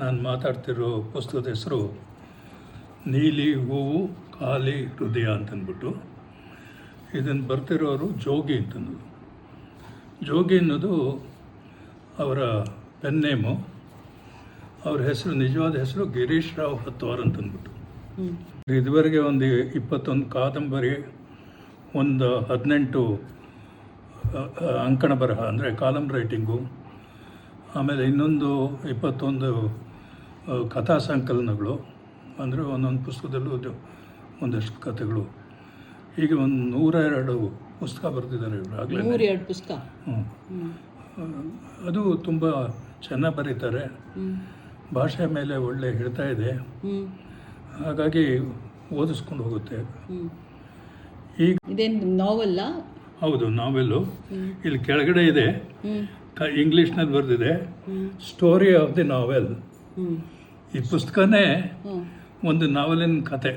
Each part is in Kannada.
ನಾನು ಮಾತಾಡ್ತಿರೋ ಪುಸ್ತಕದ ಹೆಸರು ನೀಲಿ ಹೂವು ಖಾಲಿ ಹೃದಯ ಅಂತಂದ್ಬಿಟ್ಟು. ಇದನ್ನು ಬರ್ತಿರೋರು ಜೋಗಿ ಅಂತಂದು. ಜೋಗಿ ಅನ್ನೋದು ಅವರ ಪೆನ್ ನೇಮು. ಅವ್ರ ಹೆಸರು, ನಿಜವಾದ ಹೆಸರು ಗಿರೀಶ್ ರಾವ್ ಹತ್ವಾರ್ ಅಂತಂದ್ಬಿಟ್ಟು. ಇದುವರೆಗೆ ಒಂದು 21 ಕಾದಂಬರಿ, ಒಂದು 18 ಅಂಕಣ ಬರಹ ಅಂದರೆ ಕಾಲಮ್ ರೈಟಿಂಗು, ಆಮೇಲೆ ಇನ್ನೊಂದು 21 ಕಥಾ ಸಂಕಲನಗಳು, ಅಂದರೆ ಒಂದೊಂದು ಪುಸ್ತಕದಲ್ಲೂ ಒಂದಷ್ಟು ಕಥೆಗಳು. ಹೀಗೆ ಒಂದು 102 ಪುಸ್ತಕ ಬರೆದಿದ್ದಾರೆ ಇವರು ಆಗಲೇ. 102 ಪುಸ್ತಕ. ಅದು ತುಂಬ ಚೆನ್ನಾಗಿ ಬರೀತಾರೆ. ಭಾಷೆ ಮೇಲೆ ಒಳ್ಳೆ ಹಿಡಿತಾ ಇದೆ, ಹಾಗಾಗಿ ಓದಿಸ್ಕೊಂಡು ಹೋಗುತ್ತೆ. ಈಗ ಇದೇನು ನಾವೆಲ್ಲ? ಹೌದು, ನಾವೆಲ್ಲು. ಇಲ್ಲಿ ಕೆಳಗಡೆ ಇದೆ, ಇಂಗ್ಲೀಷ್ನಲ್ಲಿ ಬರೆದಿದೆ, ಸ್ಟೋರಿ ಆಫ್ ದಿ ನಾವೆಲ್. ಈ ಪುಸ್ತಕನೇ ಒಂದು ನಾವೆಲಿನ ಕತೆ.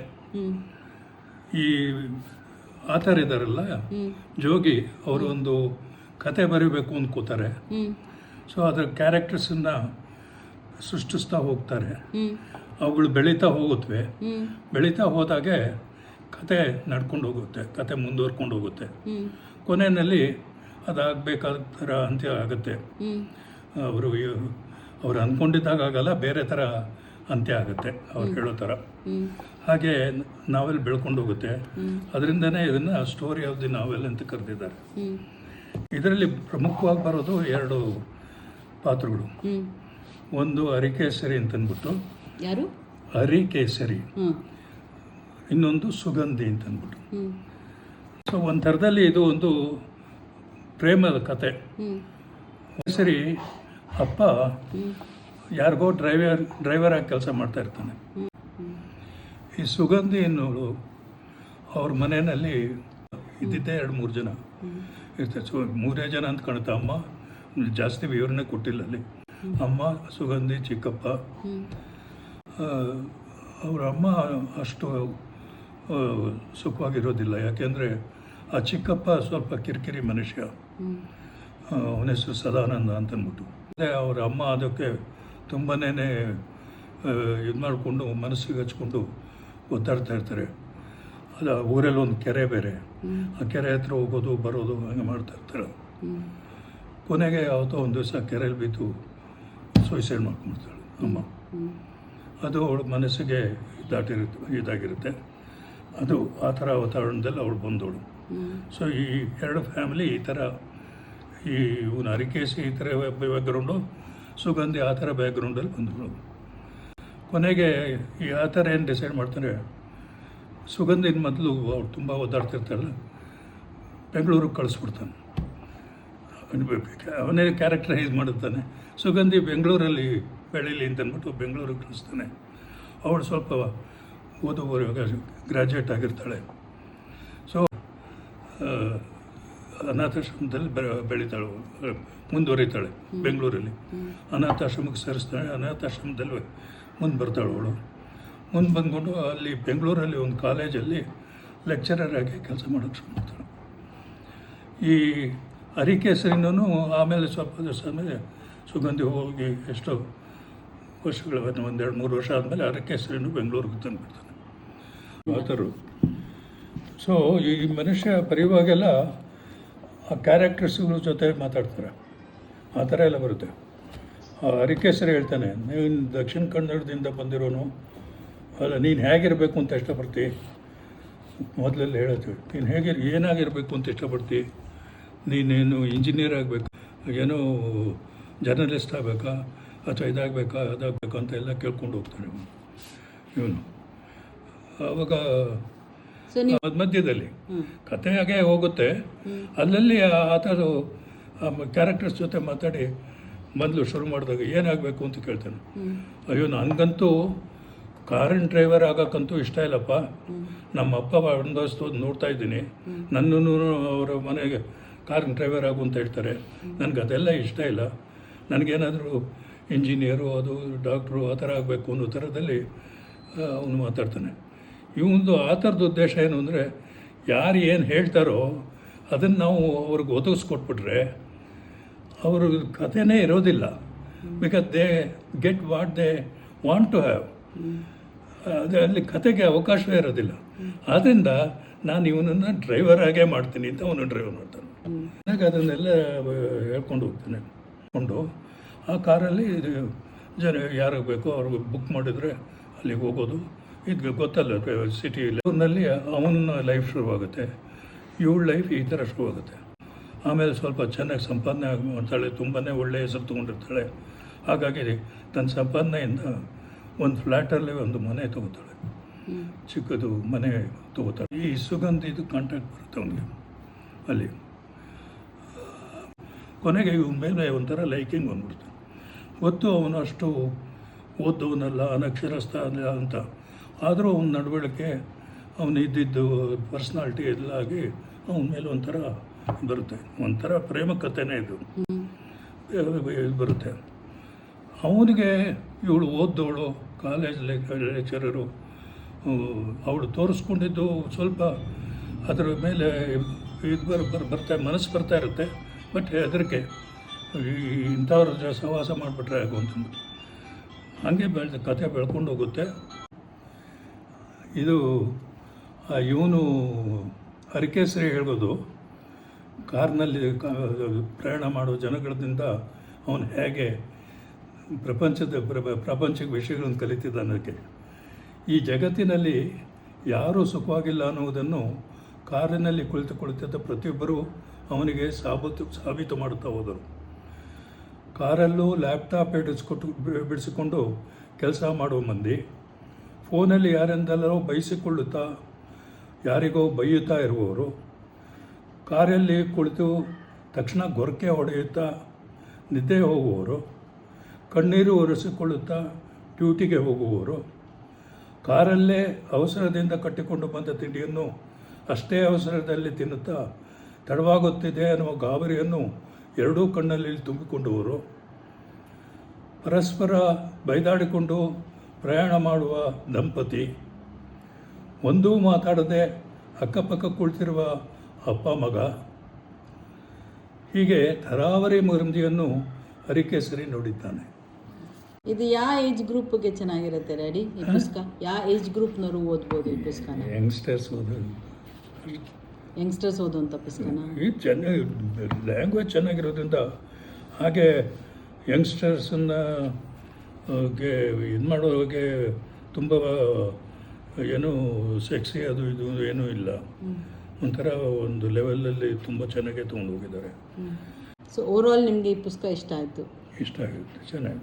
ಈ ಆಥರ್ ಇದ್ದಾರಲ್ಲ ಜೋಗಿ, ಅವರು ಒಂದು ಕತೆ ಬರೀಬೇಕು ಅಂದ್ಕೋತಾರೆ. ಸೊ ಅದರ ಕ್ಯಾರೆಕ್ಟರ್ಸನ್ನು ಸೃಷ್ಟಿಸ್ತಾ ಹೋಗ್ತಾರೆ. ಅವುಗಳು ಬೆಳೀತಾ ಹೋಗುತ್ತವೆ. ಬೆಳೀತಾ ಹೋದಾಗೆ ಕತೆ ನಡ್ಕೊಂಡು ಹೋಗುತ್ತೆ, ಕತೆ ಮುಂದುವರ್ಕೊಂಡು ಹೋಗುತ್ತೆ. ಕೊನೆಯಲ್ಲಿ ಅದಾಗಬೇಕಾದ ಥರ ಅಂತ್ಯ ಆಗುತ್ತೆ. ಅವರು ಅಂದ್ಕೊಂಡಿದ್ದಾಗ ಆಗಲ್ಲ, ಬೇರೆ ಥರ ಅಂತ್ಯ ಆಗುತ್ತೆ ಅವ್ರು ಹೇಳೋ ಥರ. ಹಾಗೆ ನಾವೆಲ್ ಬೆಳ್ಕೊಂಡು ಹೋಗುತ್ತೆ. ಅದರಿಂದನೇ ಇದನ್ನು ಸ್ಟೋರಿ ಆಫ್ ದಿ ನಾವೆಲ್ ಅಂತ ಕರೆದಿದ್ದಾರೆ. ಇದರಲ್ಲಿ ಪ್ರಮುಖವಾಗಿ ಬರೋದು 2 ಪಾತ್ರಗಳು. ಒಂದು ಅರಿಕೇಸರಿ ಅಂತಂದ್ಬಿಟ್ಟು, ಯಾರು? ಅರಿಕೇಸರಿ. ಇನ್ನೊಂದು ಸುಗಂಧಿ ಅಂತಂದ್ಬಿಟ್ಟು. ಸೊ ಒಂದು ಥರದಲ್ಲಿ ಇದು ಒಂದು ಪ್ರೇಮದ ಕತೆ. ಸರಿ, ಅಪ್ಪ ಯಾರಿಗೋ ಡ್ರೈವರ್ ಆಗಿ ಕೆಲಸ ಮಾಡ್ತಾ ಇರ್ತಾನೆ. ಈ ಸುಗಂಧಿ ಅನ್ನೋಳು ಅವ್ರ ಮನೆಯಲ್ಲಿ ಇದ್ದಿದ್ದೇ 2-3 ಜನ ಇರ್ತಾರೆ. 3 ಜನ ಅಂತ ಕಾಣುತ್ತೆ. ಅಮ್ಮ, ಜಾಸ್ತಿ ವಿವರಣೆ ಕೊಟ್ಟಿಲ್ಲ ಅಲ್ಲಿ. ಅಮ್ಮ, ಸುಗಂಧಿ, ಚಿಕ್ಕಪ್ಪ. ಅವ್ರ ಅಮ್ಮ ಅಷ್ಟು ಸುಖವಾಗಿರೋದಿಲ್ಲ, ಯಾಕೆಂದರೆ ಆ ಚಿಕ್ಕಪ್ಪ ಸ್ವಲ್ಪ ಕಿರಿಕಿರಿ ಮನುಷ್ಯ. ಅವನ ಹೆಸರು ಸದಾನಂದ ಅಂತಂದ್ಬಿಟ್ಟು. ಅವರ ಅಮ್ಮ ಅದಕ್ಕೆ ತುಂಬಾ ಇದು ಮಾಡಿಕೊಂಡು ಮನಸ್ಸಿಗೆ ಹಚ್ಕೊಂಡು ಒದ್ದಾಡ್ತಾ ಇರ್ತಾರೆ. ಅದು ಊರಲ್ಲಿ ಒಂದು ಕೆರೆ ಬೇರೆ, ಆ ಕೆರೆ ಹತ್ರ ಹೋಗೋದು ಬರೋದು ಹಂಗೆ ಮಾಡ್ತಾ ಇರ್ತಾರೆ. ಕೊನೆಗೆ ಯಾವತ್ತೋ ಒಂದು ದಿವಸ ಕೆರೆಯಲ್ಲಿ ಬಿದ್ದು ಸೂಸೈಡ್ ಮಾಡ್ಕೊಂಡ್ಬಿಡ್ತಾಳೆ ಅಮ್ಮ. ಅದು ಅವಳ ಮನಸ್ಸಿಗೆ ಇದಾಗಿರುತ್ತೆ. ಅದು ಆ ಥರ ವಾತಾವರಣದಲ್ಲಿ ಅವಳು ಬಂದವಳು. ಸೊ ಈ 2 ಫ್ಯಾಮಿಲಿ ಈ ಥರ, ಈ ಇವನು ಅರಿಕೇಸಿ ಈ ಥರ ಬ್ಯಾಕ್ಗ್ರೌಂಡು, ಸುಗಂಧಿ ಆ ಥರ ಬ್ಯಾಕ್ಗ್ರೌಂಡಲ್ಲಿ ಬಂದವಳು. ಕೊನೆಗೆ ಈ ಆ ಥರ ಏನು ಡಿಸೈಡ್ ಮಾಡ್ತಾರೆ, ಸುಗಂಧಿನ ಮೊದಲು ಅವ್ರು ತುಂಬ ಓದಾಡ್ತಿರ್ತಾರಲ್ಲ, ಬೆಂಗಳೂರಿಗೆ ಕಳಿಸ್ಬಿಡ್ತಾನೆ. ಅವನೇ ಕ್ಯಾರೆಕ್ಟರೈಸ್ ಮಾಡುತ್ತಾನೆ. ಸುಗಂಧಿ ಬೆಂಗಳೂರಲ್ಲಿ ಬೆಳೀಲಿ ಅಂತಂದ್ಬಿಟ್ಟು ಬೆಂಗಳೂರಿಗೆ ಕಳಿಸ್ತಾನೆ. ಅವಳು ಸ್ವಲ್ಪ ಓದುವವಾಗ ಗ್ರ್ಯಾಜುಯೇಟ್ ಆಗಿರ್ತಾಳೆ. ಸೊ ಅನಾಥಾಶ್ರಮದಲ್ಲಿ ಬೆಳೀತಾಳೆ, ಮುಂದುವರಿತಾಳೆ ಬೆಂಗಳೂರಲ್ಲಿ. ಅನಾಥಾಶ್ರಮಕ್ಕೆ ಸೇರಿಸ್ತಾಳೆ. ಅನಾಥಾಶ್ರಮದಲ್ಲಿ ಮುಂದೆ ಬರ್ತಾಳೆ ಅವಳು. ಮುಂದೆ ಬಂದ್ಕೊಂಡು ಅಲ್ಲಿ ಬೆಂಗಳೂರಲ್ಲಿ ಒಂದು ಕಾಲೇಜಲ್ಲಿ ಲೆಕ್ಚರರ್ ಆಗಿ ಕೆಲಸ ಮಾಡೋಕ್ಕೆ ಶುರು ಮಾಡ್ತಾಳೆ. ಈ ಅರಿಕೇಸರಿನೂ ಆಮೇಲೆ ಸ್ವಲ್ಪ ದಿವಸ ಆದಮೇಲೆ ಸುಗಂಧಿ ಹೋಗಿ ಎಷ್ಟೋ ವರ್ಷಗಳ, ಒಂದು 2-3 ವರ್ಷ ಆದಮೇಲೆ ಅರಿಕೇಸರಿನೂ ಬೆಂಗಳೂರಿಗೆ ತಂದುಬಿಡ್ತಾನೆ ಆತರು. ಸೊ ಈ ಮನುಷ್ಯ ಬರೆಯುವಾಗೆಲ್ಲ ಆ ಕ್ಯಾರೆಕ್ಟರ್ಸ್ಗಳ ಜೊತೆ ಮಾತಾಡ್ತಾರೆ, ಆ ಥರ ಎಲ್ಲ ಬರುತ್ತೆ. ಅರಿಕೇಸರಿ ಹೇಳ್ತಾನೆ, ನೀನು ದಕ್ಷಿಣ ಕನ್ನಡದಿಂದ ಬಂದಿರೋನು ಅಲ್ಲ, ನೀನು ಹೇಗಿರಬೇಕು ಅಂತ ಇಷ್ಟಪಡ್ತಿ? ಮೊದಲೆಲ್ಲ ಹೇಳುತ್ತೆ, ನೀನು ಏನಾಗಿರಬೇಕು ಅಂತ ಇಷ್ಟಪಡ್ತಿ? ನೀನೇನು ಇಂಜಿನಿಯರ್ ಆಗಬೇಕು, ಏನೋ ಜರ್ನಲಿಸ್ಟ್ ಆಗಬೇಕಾ, ಅಥವಾ ಇದಾಗಬೇಕಾ, ಅದಾಗಬೇಕಾ ಅಂತ ಎಲ್ಲ ಕೇಳ್ಕೊಂಡು ಹೋಗ್ತಾನೆ ಇವನು. ಆವಾಗ ಮಧ್ಯದಲ್ಲಿ ಕತೆ ಹಾಗೆ ಹೋಗುತ್ತೆ. ಅಲ್ಲಲ್ಲಿ ಆ ಥರ ಕ್ಯಾರೆಕ್ಟರ್ಸ್ ಜೊತೆ ಮಾತಾಡಿ ಮೊದಲು ಶುರು ಮಾಡಿದಾಗ ಏನಾಗಬೇಕು ಅಂತ ಕೇಳ್ತಾನೆ. ಅಯ್ಯೋ, ನನಗಂತೂ ಕಾರಿನ ಡ್ರೈವರ್ ಆಗೋಕ್ಕಂತೂ ಇಷ್ಟ ಇಲ್ಲಪ್ಪ. ನಮ್ಮ ಅಪ್ಪ ಅನುಭವಿಸ್ತೋದು ನೋಡ್ತಾ ಇದ್ದೀನಿ. ನನ್ನೂ ಅವರ ಮನೆಗೆ ಕಾರಿನ ಡ್ರೈವರ್ ಆಗು ಅಂತ ಹೇಳ್ತಾರೆ. ನನಗೆ ಅದೆಲ್ಲ ಇಷ್ಟ ಇಲ್ಲ. ನನಗೇನಾದರೂ ಇಂಜಿನಿಯರು, ಅದು ಡಾಕ್ಟ್ರು ಆ ಥರ ಆಗಬೇಕು ಅನ್ನೋ ಥರದಲ್ಲಿ ಅವನು ಮಾತಾಡ್ತಾನೆ. ಇವೊಂದು ಆ ಥರದ ಉದ್ದೇಶ ಏನು ಅಂದರೆ, ಯಾರು ಏನು ಹೇಳ್ತಾರೋ ಅದನ್ನು ನಾವು ಅವ್ರಿಗೆ ಒದಗಿಸ್ಕೊಟ್ಬಿಟ್ರೆ ಅವ್ರ ಕಥೆನೇ ಇರೋದಿಲ್ಲ. Because they get what they want to have. ಅದು ಅಲ್ಲಿ ಕತೆಗೆ ಅವಕಾಶವೇ ಇರೋದಿಲ್ಲ. ಆದ್ದರಿಂದ ನಾನು ಇವನನ್ನು ಡ್ರೈವರ್ ಆಗೇ ಮಾಡ್ತೀನಿ ಅಂತ ಅವನು ಡ್ರೈವರ್ ಮಾಡ್ತಾನೆ. ನನಗೆ ಅದನ್ನೆಲ್ಲ ಹೇಳ್ಕೊಂಡು ಹೋಗ್ತಾನೆ. ಕೊಂಡು ಆ ಕಾರಲ್ಲಿ ಜನ ಯಾರಿಗೆ ಬೇಕೋ ಅವ್ರಿಗೆ ಬುಕ್ ಮಾಡಿದರೆ ಅಲ್ಲಿಗೆ ಹೋಗೋದು. ಇದು ಗೊತ್ತಲ್ಲ ಸಿಟಿಯಲ್ಲಿ ಅವನ ಲೈಫ್ ಶುರುವಾಗುತ್ತೆ, ಇವಳ ಲೈಫ್ ಈ ಥರ ಶುರುವಾಗುತ್ತೆ. ಆಮೇಲೆ ಸ್ವಲ್ಪ ಚೆನ್ನಾಗಿ ಸಂಪಾದನೆ ಮಾಡ್ತಾಳೆ, ತುಂಬಾ ಒಳ್ಳೆಯ ಹೆಸರು ತೊಗೊಂಡಿರ್ತಾಳೆ. ಹಾಗಾಗಿ ತನ್ನ ಸಂಪಾದನೆಯಿಂದ ಒಂದು ಫ್ಲ್ಯಾಟಲ್ಲಿ ಒಂದು ಮನೆ ತೊಗೋತಾಳೆ, ಚಿಕ್ಕದು ಮನೆ ತೊಗೋತಾಳೆ. ಈ ಸುಗಂಧಿದು ಕಾಂಟ್ಯಾಕ್ಟ್ ಬರುತ್ತೆ ಅವನಿಗೆ ಅಲ್ಲಿ. ಕೊನೆಗೆ ಇವನ ಮೇಲೆ ಒಂಥರ ಲೈಕಿಂಗ್ ಬಂದ್ಬಿಡ್ತು. ಗೊತ್ತು ಅವನು ಅಷ್ಟು ಓದೋನಲ್ಲ, ಅನಕ್ಷರಸ್ಥ ಅಲ್ಲ ಅಂತ. ಆದರೂ ಅವನ ನಡವಳಿಕೆ, ಅವನು ಇದ್ದಿದ್ದು ಪರ್ಸ್ನಾಲಿಟಿ ಎಲ್ಲ ಆಗಿ ಅವನ ಮೇಲೆ ಒಂಥರ ಬರುತ್ತೆ. ಒಂಥರ ಪ್ರೇಮ ಕಥೆನೇ ಇದು ಬರುತ್ತೆ. ಅವನಿಗೆ ಇವಳು ಓದ್ದವಳು, ಕಾಲೇಜ್ ಲೆಕ್ಚರರು, ಅವಳು ತೋರಿಸ್ಕೊಂಡಿದ್ದು ಸ್ವಲ್ಪ ಅದರ ಮೇಲೆ ಇದು ಮನಸ್ಸು ಬರ್ತಾ ಇರುತ್ತೆ. ಬಟ್ ಹೆದರಿಕೆ, ಇಂಥವ್ರ ಸಹವಾಸ ಮಾಡಿಬಿಟ್ರೆ ಆಗುವಂತ ಹಾಗೆ ಕತೆ ಬೆಳ್ಕೊಂಡು ಹೋಗುತ್ತೆ. ಇದು ಇವನು ಹರಿಕೇಸರಿ ಹೇಳೋದು, ಕಾರ್ನಲ್ಲಿ ಪ್ರಯಾಣ ಮಾಡೋ ಜನಗಳಿಂದ ಅವನು ಹೇಗೆ ಪ್ರಪಂಚಕ್ಕೆ ವಿಷಯಗಳನ್ನು ಕಲಿತಿದ್ದಾನಕ್ಕೆ. ಈ ಜಗತ್ತಿನಲ್ಲಿ ಯಾರೂ ಸುಖವಾಗಿಲ್ಲ ಅನ್ನುವುದನ್ನು ಕಾರಿನಲ್ಲಿ ಕುಳಿತುಕೊಳ್ಳುತ್ತಿದ್ದ ಪ್ರತಿಯೊಬ್ಬರೂ ಅವನಿಗೆ ಸಾಬೀತು ಮಾಡುತ್ತಾ ಹೋದರು. ಕಾರಲ್ಲೂ ಲ್ಯಾಪ್ಟಾಪ್ ಬಿಡಿಸಿಕೊಂಡು ಕೆಲಸ ಮಾಡುವ ಮಂದಿ, ಫೋನಲ್ಲಿ ಯಾರಿಂದಲೋ ಬಯಸಿಕೊಳ್ಳುತ್ತಾ ಯಾರಿಗೋ ಬೈಯುತ್ತಾ ಇರುವವರು, ಕಾರಲ್ಲಿ ಕುಳಿತು ತಕ್ಷಣ ಗೊರಕೆ ಹೊಡೆಯುತ್ತಾ ನಿದ್ದೆ ಹೋಗುವವರು, ಕಣ್ಣೀರು ಒರೆಸಿಕೊಳ್ಳುತ್ತಾ ಡ್ಯೂಟಿಗೆ ಹೋಗುವವರು, ಕಾರಲ್ಲೇ ಅವಸರದಿಂದ ಕಟ್ಟಿಕೊಂಡು ಬಂದ ತಿಂಡಿಯನ್ನು ಅಷ್ಟೇ ಅವಸರದಲ್ಲಿ ತಿನ್ನುತ್ತಾ ತಡವಾಗುತ್ತಿದೆ ಅನ್ನುವ ಗಾಬರಿಯನ್ನು ಎರಡೂ ಕಣ್ಣಲ್ಲಿ ತುಂಬಿಕೊಂಡವರು, ಪರಸ್ಪರ ಬೈದಾಡಿಕೊಂಡು ಪ್ರಯಾಣ ಮಾಡುವ ದಂಪತಿ, ಒಂದೂ ಮಾತಾಡದೆ ಅಕ್ಕಪಕ್ಕ ಕುಳಿತಿರುವ ಅಪ್ಪ ಮಗ, ಹೀಗೆ ತರಾವರಿ ಮಂದಿಯನ್ನು ಹರಿಕೇಸರಿ ನೋಡಿದ್ದಾನೆ. ಇದು ಯಾವ ಏಜ್ ಗ್ರೂಪ್ಗೆ ಚೆನ್ನಾಗಿರುತ್ತೆ ಡ್ಯಾಡಿ ಈ ಪುಸ್ತಕ? ಯಾವ ಏಜ್ ಗ್ರೂಪ್ನವರು ಓದ್ಬೋದು ಈ ಪುಸ್ತಕನ? ಯಂಗ್ಸ್ಟರ್ಸ್ ಓದುವಂಥ ಪುಸ್ತಕನ? ಇದು ಚೆನ್ನಾಗಿ ಲ್ಯಾಂಗ್ವೇಜ್ ಚೆನ್ನಾಗಿರೋದ್ರಿಂದ, ಹಾಗೆ ಯಂಗ್ಸ್ಟರ್ಸನ್ನು ಇದು ಮಾಡೋರಿಗೆ ತುಂಬ ಏನು ಸೆಕ್ಸಿ ಅದು ಇದು ಏನೂ ಇಲ್ಲ. ಒಂಥರ ಒಂದು ಲೆವೆಲಲ್ಲಿ ತುಂಬ ಚೆನ್ನಾಗೇ ತೊಗೊಂಡು ಹೋಗಿದ್ದಾರೆ. ಸೊ ಓವರಾಲ್ ನಿಮಗೆ ಈ ಪುಸ್ತಕ ಇಷ್ಟ ಆಯಿತು? ಇಷ್ಟ ಆಗುತ್ತೆ, ಚೆನ್ನಾಗಿ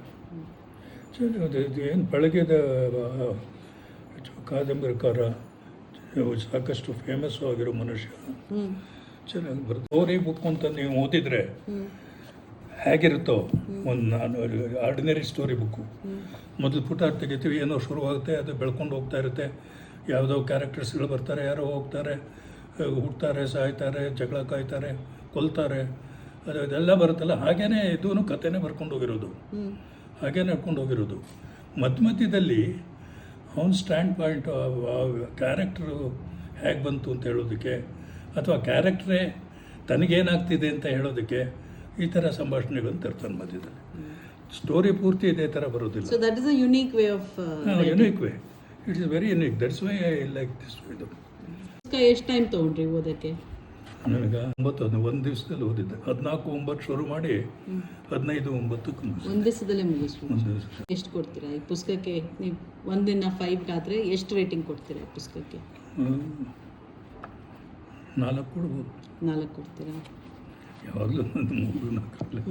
ಇದು ಏನು ಪಳಗಿದ ಕಾದಂಬರಿಕಾರ, ಸಾಕಷ್ಟು ಫೇಮಸ್ಸು ಆಗಿರೋ ಮನುಷ್ಯ, ಚೆನ್ನಾಗಿ ಬರುತ್ತೆ. ಸ್ಟೋರಿ ಬುಕ್ ಅಂತ ನೀವು ಓದಿದರೆ ಹೇಗಿರುತ್ತೋ, ಒಂದು ಆರ್ಡಿನರಿ ಸ್ಟೋರಿ ಬುಕ್ಕು, ಮೊದಲು ಪುಟ ತೆಗಿತೀವಿ, ಏನೋ ಶುರುವಾಗುತ್ತೆ, ಅದು ಬೆಳ್ಕೊಂಡು ಹೋಗ್ತಾ ಇರುತ್ತೆ. ಯಾವುದೋ ಕ್ಯಾರೆಕ್ಟರ್ಸ್ಗಳು ಬರ್ತಾರೆ, ಯಾರೋ ಹೋಗ್ತಾರೆ, ಹುಡ್ತಾರೆ, ಸಾಯ್ತಾರೆ, ಜಗಳ ಕಾಯ್ತಾರೆ, ಕೊಲ್ತಾರೆ, ಅದೆಲ್ಲ ಬರುತ್ತಲ್ಲ. ಹಾಗೇ ಇದೂ ಕಥೆನೇ ಬರ್ಕೊಂಡು ಹೋಗಿರೋದು, ಹಾಗೇ ನಡ್ಕೊಂಡು ಹೋಗಿರೋದು. ಮಧ್ಯದಲ್ಲಿ ಅವನ ಸ್ಟ್ಯಾಂಡ್ ಪಾಯಿಂಟು, ಆ ಕ್ಯಾರೆಕ್ಟ್ರು ಹೇಗೆ ಬಂತು ಅಂತ ಹೇಳೋದಕ್ಕೆ, ಅಥವಾ ಕ್ಯಾರೆಕ್ಟ್ರೇ ತನಗೇನಾಗ್ತಿದೆ ಅಂತ ಹೇಳೋದಕ್ಕೆ ಈ ಥರ ಸಂಭಾಷಣೆಗಳನ್ನು ತರ್ತಾನೆ ಮಧ್ಯದಲ್ಲಿ. ಸ್ಟೋರಿ ಪೂರ್ತಿ ಇದೇ ಥರ ಬರೋದಿಲ್ಲ. So that is a unique way of unique way. It is very unique. That's why I like this. ಇದು ಎಷ್ಟು ಟೈಮ್ ತೊಗೊಂಡ್ರಿ ಓದೋಕ್ಕೆ? ನನಗೆ 9 ಒಂದು ದಿವಸದಲ್ಲಿ ಓದಿದ್ದೆ. 14/9 ಶುರು ಮಾಡಿ 15/9 ಒಂದು ದಿವಸದಲ್ಲೇ ಮುಗಿಸ್ಬೋದು. ಒಂದು ದಿವಸ. ಎಷ್ಟು ಕೊಡ್ತೀರಾ ಈ ಪುಸ್ತಕಕ್ಕೆ? ನೀವು 1 5 ಆದರೆ ಎಷ್ಟು ರೇಟಿಂಗ್ ಕೊಡ್ತೀರಾ ಈ ಪುಸ್ತಕಕ್ಕೆ? 4 ಕೊಡ್ಬೋದು. 4 ಕೊಡ್ತೀರಾ? ಯಾವಾಗಲೂ 3-4